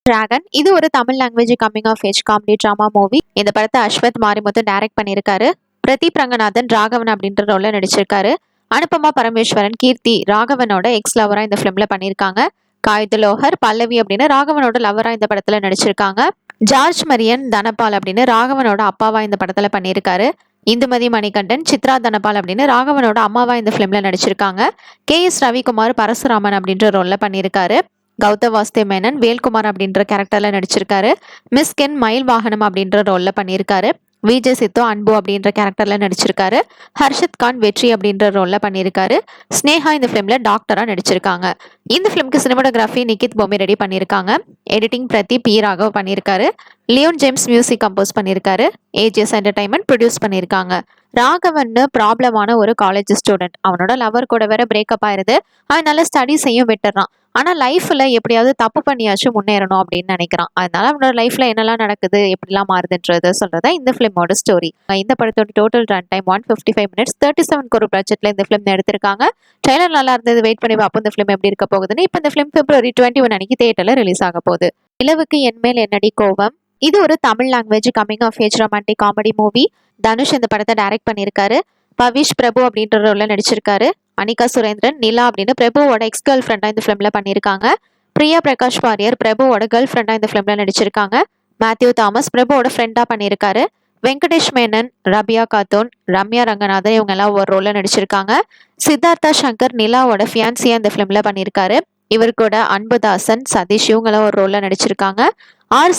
Dragon இது ஒரு Tamil language coming of age comedy drama movie. இந்த படத்தை அஸ்வத் மாரிமுத்து டைரக்ட் பண்ணியிருக்காரு. பிரதீப் ரங்கநாதன் ராகவன் அப்படின்ற ரோல்ல நடிச்சிருக்காரு. அனுபமா பரமேஸ்வரன் கீர்த்தி ராகவனோட எக்ஸ் லவரா இந்த ஃபிலிம்ல பண்ணியிருக்காங்க. காயுது லோஹர் பல்லவி அப்படின்னு ராகவனோட லவரா இந்த படத்துல நடிச்சிருக்காங்க. ஜார்ஜ் மரியன் தனபால் அப்படின்னு ராகவனோட அப்பாவா இந்த படத்துல பண்ணியிருக்காரு. இந்துமதி மணிகண்டன் சித்ரா தனபால் அப்படின்னு ராகவனோட அம்மாவா இந்த ஃபிலிம்ல நடிச்சிருக்காங்க. KS ரவிக்குமார் பரசுராமன் அப்படின்ற ரோல்ல பண்ணியிருக்காரு. கௌதம் வாசுதேவ் மேனன் வேல்குமார் அப்படின்ற கேரக்டர்ல நடிச்சிருக்காரு. மிஸ்கின் மயில் வாகனம் அப்படின்ற ரோல்ல பண்ணியிருக்காரு. விஜய் சித்து அன்பு அப்படின்ற கேரக்டர்ல நடிச்சிருக்காரு. ஹர்ஷத் கான் வெற்றி அப்படின்ற ரோல்ல பண்ணியிருக்காரு. ஸ்னேகா இந்த ஃபிலிம்ல டாக்டரா நடிச்சிருக்காங்க. இந்த ஃபிலிம்க்கு சினிமாட்டோகிராஃபி நிகித் பொம்மி ரெடி பண்ணியிருக்காங்க. எடிட்டிங் பிரதீப் பி ராகவ் பண்ணியிருக்காரு. லியோன் ஜேம்ஸ் மியூசிக் கம்போஸ் பண்ணியிருக்காரு. AGS என்டர்டைன்மெண்ட் ப்ரொடியூஸ் பண்ணியிருக்காங்க. ராகவன் ப்ராப்ளமான ஒரு காலேஜ் ஸ்டூடெண்ட். அவனோட லவர் கூட வேற பிரேக்கப் ஆயிருது. அதனால ஸ்டடீஸையும் விட்டுறான். ஆனா லைஃப்ல எப்படியாவது தப்பு பண்ணியாச்சும் முன்னேறணும் அப்படின்னு நினைக்கிறான். அதனால அவனோட லைஃப்ல என்னெல்லாம் நடக்குது எப்படிலாம் மாறுதுன்றத சொல்றதா இந்த ஃபிலிமோட ஸ்டோரி. இந்த படத்தோட டோட்டல் ரன் டைம் 155 மினிட்ஸ் 37 கோடி பட்ஜெட்ல இந்த ஃபிலிம் எடுத்திருக்காங்க. ட்ரெய்லர் நல்லா இருந்தது. வெயிட் பண்ணி பார்ப்போம் இந்த ஃபிலிம் எப்படி இருக்க போகுதுன்னு. இப்போ இந்த ஃபிலிம் February 21 அன்னைக்கு தியேட்டர்ல ரிலீஸ் ஆக போகுது. நிலவுக்கு என்மேல் என்னடி கோபம் இது ஒரு Tamil language coming of age romantic comedy movie. Dhanush இந்த படத்தை டைரக்ட் பண்ணியிருக்காரு. பவிஷ் பிரபு அப்படின்ற ரோல்ல நடிச்சிருக்காரு. அனிகா சுரேந்திரன் நிலா அப்படின்னு பிரபுவோட எக்ஸ் கேர்ள் ஃப்ரெண்டா இந்த ஃபிலிம்ல பண்ணியிருக்காங்க. பிரியா பிரகாஷ் வாரியர் பிரபுவோட கேர்ள் ஃப்ரெண்டா இந்த ஃபிலிம்ல நடிச்சிருக்காங்க. மேத்யூ தாமஸ் பிரபுவோட ஃப்ரெண்டா பண்ணியிருக்காரு. வெங்கடேஷ் மேனன் ரபியா காத்தூன் ரம்யா ரங்கநாதன் இவங்க எல்லாம் ஒரு ரோல்ல நடிச்சிருக்காங்க. சித்தார்த்தா சங்கர் நிலாவோட ஃபியான்சியா இந்த ஃபிலிம்ல பண்ணியிருக்காரு. இவர் கூட அன்புதாசன் சதீஷ் இவங்களாம் ஒரு ரோல்ல நடிச்சிருக்காங்க.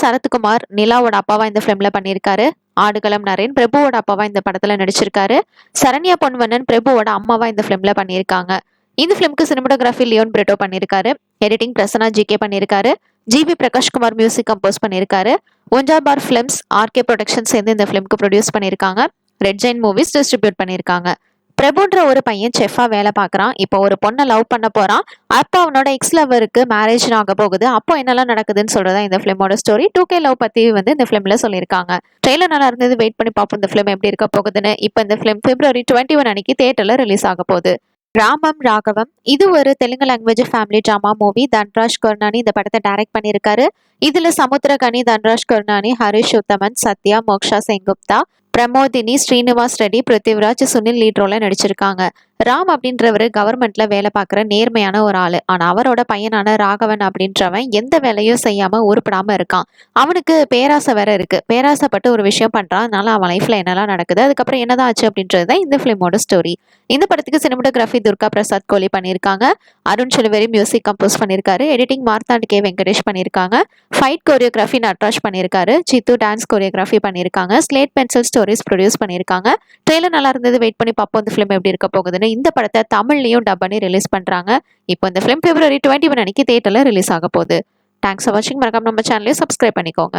சரத்குமார் நிலாவோட அப்பாவா இந்த ஃபிலிம்ல பண்ணியிருக்காரு. ஆடுகளம் நரேன் பிரபுவோட அப்பாவா இந்த படத்துல நடிச்சிருக்காரு. சரண்யா பொன்வண்ணன் பிரபுவோட அம்மாவா இந்த ஃபிலிம்ல பண்ணியிருக்காங்க. இந்த ஃபிலிம்க்கு சினிமாட்டோகிராஃபி லியோன் பிரிட்டோ பண்ணியிருக்காரு. எடிட்டிங் பிரசன்னா GK பண்ணியிருக்காரு. GB பிரகாஷ்குமார் மியூசிக் கம்போஸ் பண்ணியிருக்காரு. ஒஞ்சாபார் ஃபிலிம்ஸ் RK ப்ரொடக்ஷன் சேர்ந்து இந்த ஃபிலிம்க்கு ப்ரொடியூஸ் பண்ணியிருக்காங்க. ரெட் ஜெயின் மூவிஸ் டிஸ்ட்ரிபியூட் பண்ணியிருக்காங்க. பிரபுன்ற ஒரு பையன் செஃபா வேலை பார்க்குறான். இப்போ ஒரு பொண்ணை லவ் பண்ண போறான். அப்போ அவனோட எக்ஸ் லவருக்கு மேரேஜ் ஆக போகுது. அப்போ என்னெல்லாம் நடக்குதுன்னு சொல்றதா இந்த ஃபிலிமோட ஸ்டோரி. 2K லவ் பத்தி இந்த ஃபிலிம்ல சொல்லியிருக்காங்க. ட்ரெய்லர் நல்லா இருந்தது. வெயிட் பண்ணி பார்ப்போம் இந்த ஃபிலிம் எப்படி இருக்க போகுதுன்னு. இப்போ இந்த ஃபிலிம் February 21 அன்னைக்கு தியேட்டர்ல ரிலீஸ் ஆக போகுது. ராமம் ராகவம் இது ஒரு Telugu language family drama movie. Dhanraj Koranani இந்த படத்தை டைரக்ட் பண்ணியிருக்காரு. இதுல சமுத்திரகனி தன்ராஜ் கருணானி ஹரிஷ் உத்தமன் சத்யா மோக்ஷா செங்குப்தா பிரமோதினி ஸ்ரீனிவாஸ் ரெட்டி பிருத்திவிராஜ் சுனில் லீட் ரோல நடிச்சிருக்காங்க. ராம் அப்படின்றவர் கவர்மெண்ட்ல வேலை பார்க்குற நேர்மையான ஒரு ஆளு. ஆனா அவரோட பையனான ராகவன் அப்படின்றவன் எந்த வேலையும் செய்யாம உருப்படாம இருக்கான். அவனுக்கு பேராசை வேற இருக்கு. பேராசைப்பட்டு ஒரு விஷயம் பண்றான். அதனால அவன் லைஃப்ல என்னெல்லாம் நடக்குது அதுக்கப்புறம் என்னதான் ஆச்சு அப்படின்றது தான் இந்த ஃபிலிமோட ஸ்டோரி. இந்த படத்துக்கு சினிமாட்டோகிராஃபி துர்கா பிரசாத் கோலி பண்ணியிருக்காங்க. அருண் செல்வரி மியூசிக் கம்போஸ் பண்ணியிருக்காரு. எடிட்டிங் மார்த்தாண்ட் K வெங்கடேஷ் பண்ணியிருக்காங்க. ஃபைட் கோரியோகிராஃபி நட்ராஜ் பண்ணியிருக்காரு. சித்து டான்ஸ் கோரியோகிராஃபி பண்ணியிருக்காங்க. ஸ்லேட் பென்சில் ஸ்டோரிஸ் ப்ரொடியூஸ் பண்ணியிருக்காங்க. ட்ரெய்லர் நல்லா இருந்தது. வெயிட் பண்ணி பார்ப்போம் இந்த ஃபிலிம் எப்படி இருக்க போகுதுன்னு. இந்த படத்தை தமிழ்லையும் டப் பண்ணி ரிலீஸ் பண்றாங்க. இப்போ இந்த ஃபிலிம் February 21 அன்னைக்கு தியேட்டர்ல ரிலீஸ் ஆக போகுது. தேங்க்ஸ் ஃபார் வாட்சிங். மறக்காம நம்ம சேனலையும் சப்ஸ்கிரைப் பண்ணிக்கோங்க.